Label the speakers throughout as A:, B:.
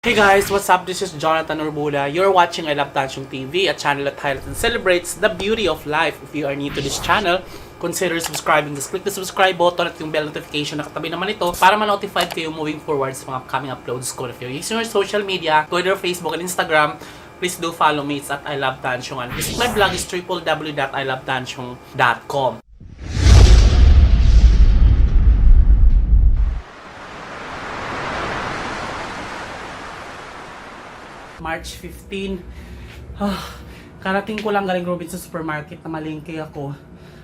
A: Hey guys, what's up? This is Jonathan Urbula. You're watching I Love Tansyong TV, a channel that highlights and celebrates the beauty of life. If you are new to this channel, consider subscribing. Just click the subscribe button at yung bell notification na katabi naman ito para ma-notified kayo moving forward sa mga upcoming uploads ko. If you're using your social media, Twitter, Facebook, and Instagram, please do follow me. It's at I Love Tansyong. And visit my blog is www.ilovetansyong.com. March 15. Karating ko lang galing Robinsons Supermarket na malingki ako.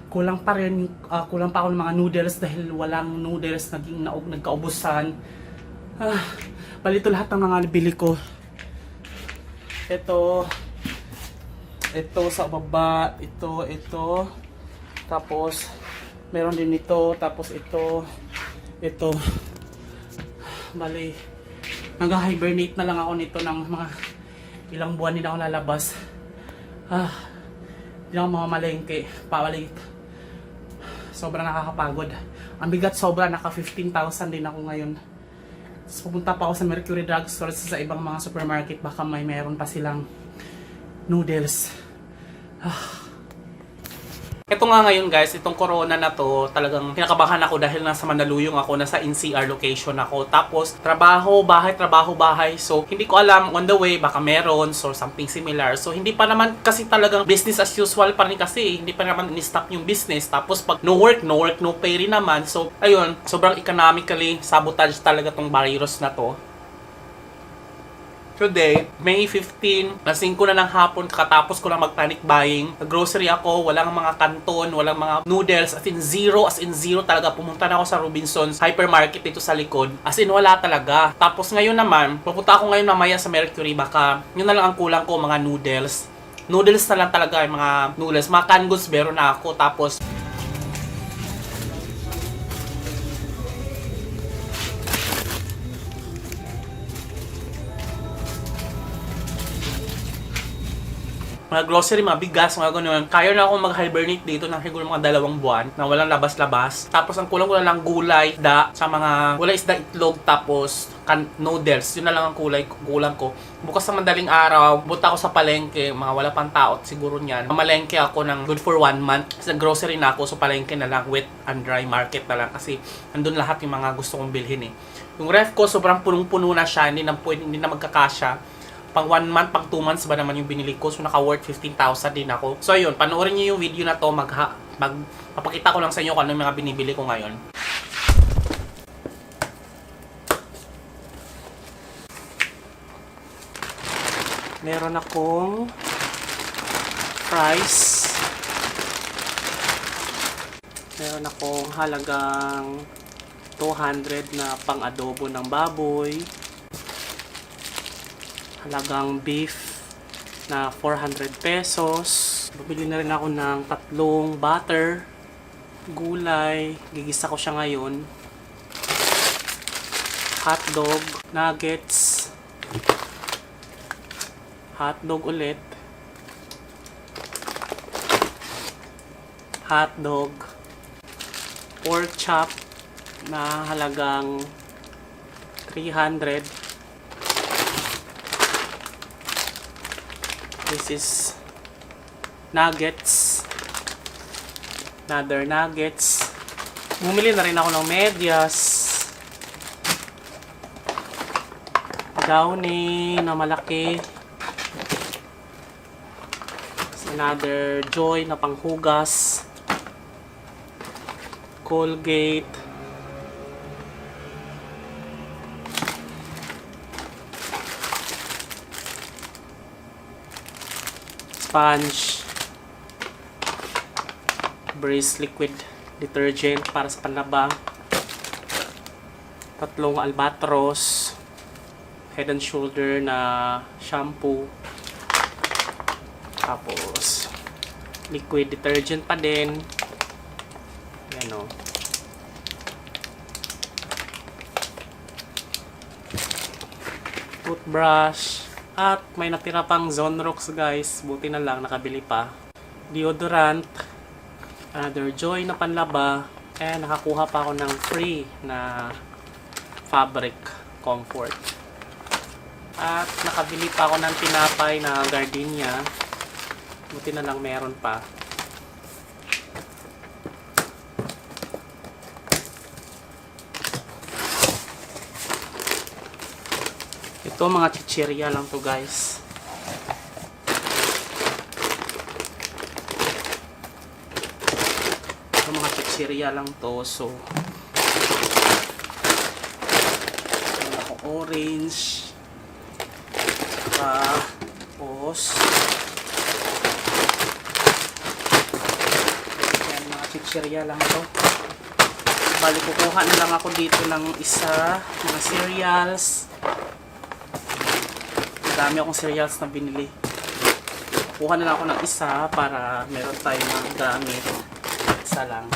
A: Kulang pa ako ng mga noodles dahil walang noodles nagkaubusan. Balito lahat ng mga nabili ko. Ito sa baba, ito. Tapos meron din ito, tapos ito. Bali, nag-hibernate na lang ako nito ng mga ilang buwan din ako lalabas. Hindi ako mamamalengke. Pabalik. Sobrang nakakapagod. Ang bigat sobra, naka 15,000 din ako ngayon. Tapos pupunta pa ako sa Mercury Drugstore sa ibang mga supermarket. Baka meron pa silang noodles. Ito nga ngayon guys, itong corona na to, talagang pinakabahan ako dahil nasa Mandaluyong ako, nasa NCR location ako. Tapos, trabaho, bahay. So, hindi ko alam on the way, baka meron, or something similar. So, hindi pa naman kasi talagang business as usual pa rin kasi, hindi pa naman in-stop yung business. Tapos, pag no work, no pay rin naman. So, ayun, sobrang economically sabotage talaga tong virus na to. Today, May 15, lasing ko na ng hapon, kakatapos ko lang mag-panic buying. Nag-grocery ako, walang mga kanton, walang mga noodles, as in zero talaga. Pumunta na ako sa Robinsons hypermarket dito sa likod. As in, wala talaga. Tapos ngayon naman, pupunta ako ngayon mamaya sa Mercury, baka yun na lang ang kulang ko, mga noodles. Noodles na lang talaga, yung mga noodles. Mga canned goods, meron na ako. Tapos, mga grocery, mga bigas, mga gano'n. Kaya na akong mag-hibernate dito ng siguro mga 2 buwan na walang labas-labas. Tapos ang kulang ko na lang gulay, sa mga gulay isda, itlog, tapos noodles. Yun na lang ang kulang ko. Bukas sa madaling araw, buta ako sa palengke, mga wala pang tao siguro niyan. Mamalengke ako ng good for 1 month. Sa grocery na ako, so palengke na lang, wet and dry market na lang kasi andun lahat yung mga gusto kong bilhin eh. Yung ref ko, sobrang punong-puno na siya, hindi na magkakasya. Pang 1 month, pang 2 months ba naman yung binili ko. So, naka-worth 15,000 din ako. So, ayun. Panoorin niyo yung video na to. Papakita ko lang sa inyo kung ano yung mga binibili ko ngayon. Meron akong fries. Meron akong halagang 200 na pang-adobo ng baboy. Halagang beef na 400 pesos. Bibili na rin ako ng 3 butter, gulay, gigisa ko siya ngayon. Hotdog, nuggets, hotdog ulit, hotdog, pork chop na halagang 300. This is nuggets. Another nuggets. Bumili na rin ako ng medyas. Downy na malaki. Another Joy na panghugas. Colgate. Sponge, Breeze liquid detergent para sa panlaba, 3 Albatros, Head and Shoulder na shampoo, tapos liquid detergent pa din, yan o, toothbrush. At may natira pang Zonrox guys. Buti na lang, nakabili pa. Deodorant. Another Joy na panlaba. And nakakuha pa ako ng free na fabric comfort. At nakabili pa ako ng tinapay na gardenia. Buti na lang meron pa. Ito mga chichirya lang to guys. Ito mga chichirya lang to. So orange. Tapos yan, mga chichirya lang to. Bali, kukuha na lang ako dito ng isa, mga cereals. Dami akong cereals na binili. Kukuha na lang ako ng isa para meron tayong mga gamit. Isa lang.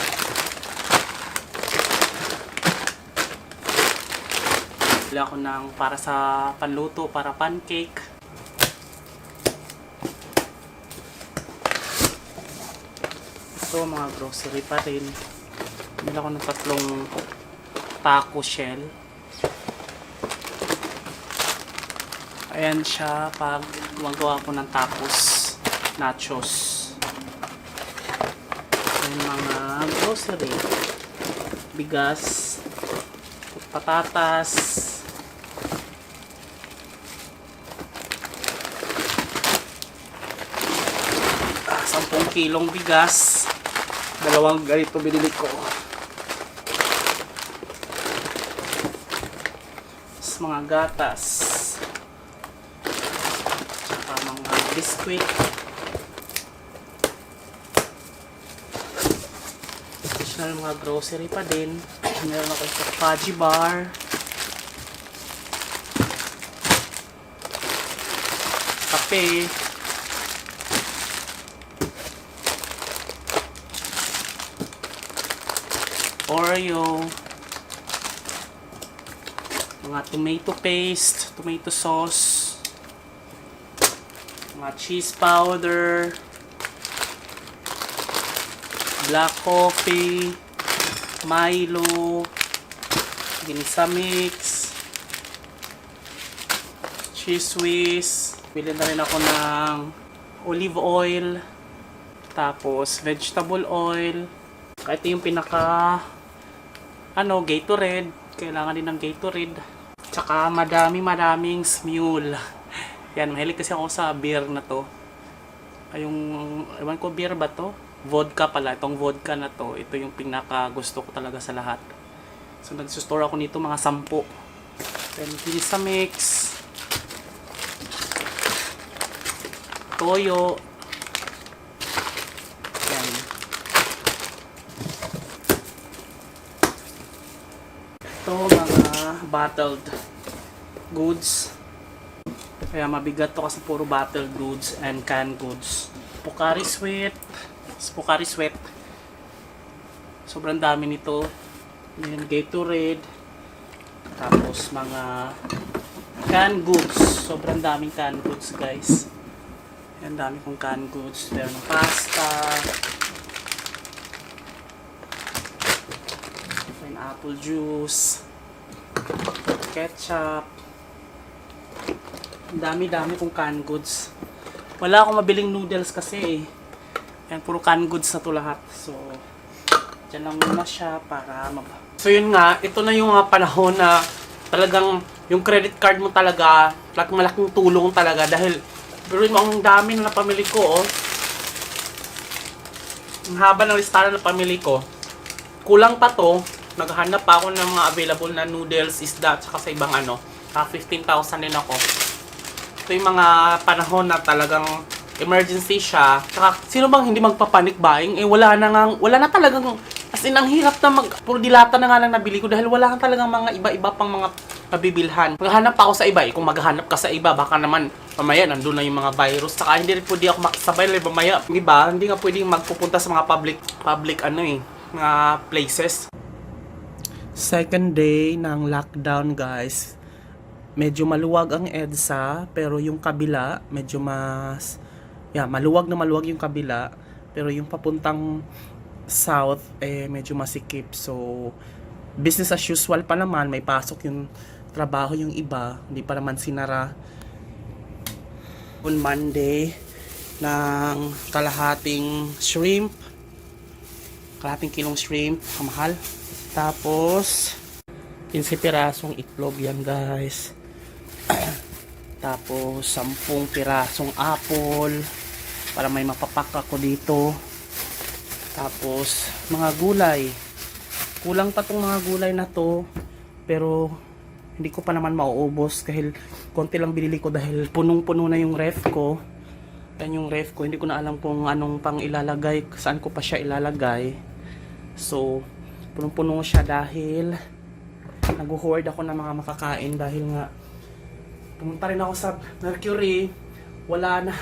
A: Bili ako ng para sa panluto, para pancake. Ito, mga grocery pa rin. Bili ako ng 3 taco shell. Ayan siya pag gumagawa ko ng tacos, nachos. Ayan mga grocery. Bigas, patatas, 10 kilong bigas. 2 ganito binili ko. Tapos mga gatas. Tsaka mga biskuit. Additional mga grocery pa din. Meron ako sa fudgy bar. Kape. Oreo, mga tomato paste, tomato sauce, mga cheese powder, black coffee, Milo, ginisa mix, cheese whiz. Bili na rin ako ng olive oil, tapos vegetable oil. Ito yung pinaka Gatorade. Kailangan din ng Gatorade. Tsaka madaming Smule. Yan, mahilig kasi ako sa beer na to. Ay, ewan ko, beer ba to? Vodka pala. Itong vodka na to, ito yung pinaka gusto ko talaga sa lahat. So, nag-store ako nito mga 10. Then, ginisa mix. Toyo. Yan. Ito, mga bottled goods. Kaya mabigat to kasi puro bottled goods and canned goods. Pocari Sweat. Sobrang dami nito. Yan, Gatorade. Tapos mga canned goods. Sobrang daming canned goods, guys. Yan, dami kong canned goods. Meron ng pasta. Apple juice, ketchup. Dami kong canned goods. Wala akong mabiling noodles kasi eh. Yan, puro canned goods na to lahat. So, dyan lang muna siya para So yun nga, ito na yung panahon na talagang yung credit card mo talaga, malaking tulong talaga dahil pero ang dami na napamili ko, oh. Ang haba ng listahan na napamili ko. Kulang pa to. Naghahanap pa ako ng mga available na noodles, isda, tsaka sa ibang 15,000 din ako. Ito yung mga panahon na talagang emergency siya. Tsaka, sino bang hindi magpa-panic buying? Wala na talagang, as in, ang hirap na puro dilata na nga lang nabili ko dahil wala kang talagang mga iba-iba pang mga mabibilhan. Maghahanap pa ako sa iba. Kung maghahanap ka sa iba, baka naman, mamaya, nandun na yung mga virus. Tsaka, hindi rin pwede ako makasabay lang, mamaya, iba, hindi nga pwedeng magpupunta sa mga public mga places. Second day ng lockdown, guys. Medyo maluwag ang EDSA, pero yung kabila medyo maluwag yung kabila, pero yung papuntang south medyo masikip. So business as usual pa naman, may pasok yung trabaho yung iba, hindi pa naman sinara. On Monday ng kalahating shrimp, kalahating kilong shrimp, kamahal. Tapos 15 pirasong itlog yan guys. Tapos 10 pirasong apple para may mapapak ako dito. Tapos mga gulay, kulang pa tong mga gulay na to, pero hindi ko pa naman mauubos dahil konti lang binili ko dahil punong-puno na yung ref ko. Yan yung ref ko, hindi ko na alam kung anong pang ilalagay, saan ko pa siya ilalagay. So punong-puno siya dahil nag-hoard ako ng mga makakain dahil nga pumunta rin ako sa Mercury, wala na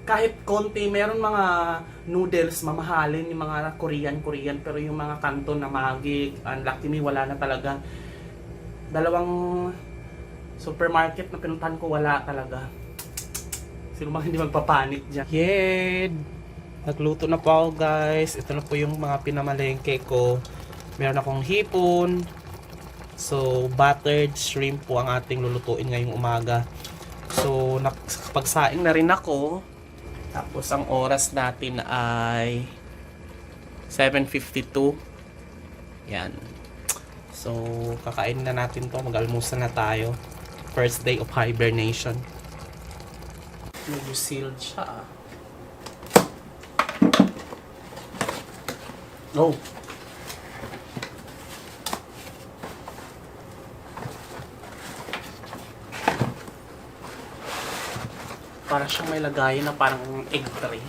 A: kahit konti, meron mga noodles mamahalin, yung mga Korean, pero yung mga kanton na Maggi, Lucky Me, wala na talaga. Dalawang supermarket na pinuntahan ko, wala talaga. Sino bang hindi magpapanik dyan? Yeah! Nagluto na po ako guys. Ito na po yung mga pinamalengke ko. Meron akong hipon. So, buttered shrimp po ang ating lulutuin ngayong umaga. So, nakapagsaing na rin ako. Tapos, ang oras natin ay 7:52. Yan. So, kakain na natin to. Mag-almusal na tayo. First day of hibernation. Medyo sealed siya ah. Oh! Para siyang may lagayan na parang egg tray.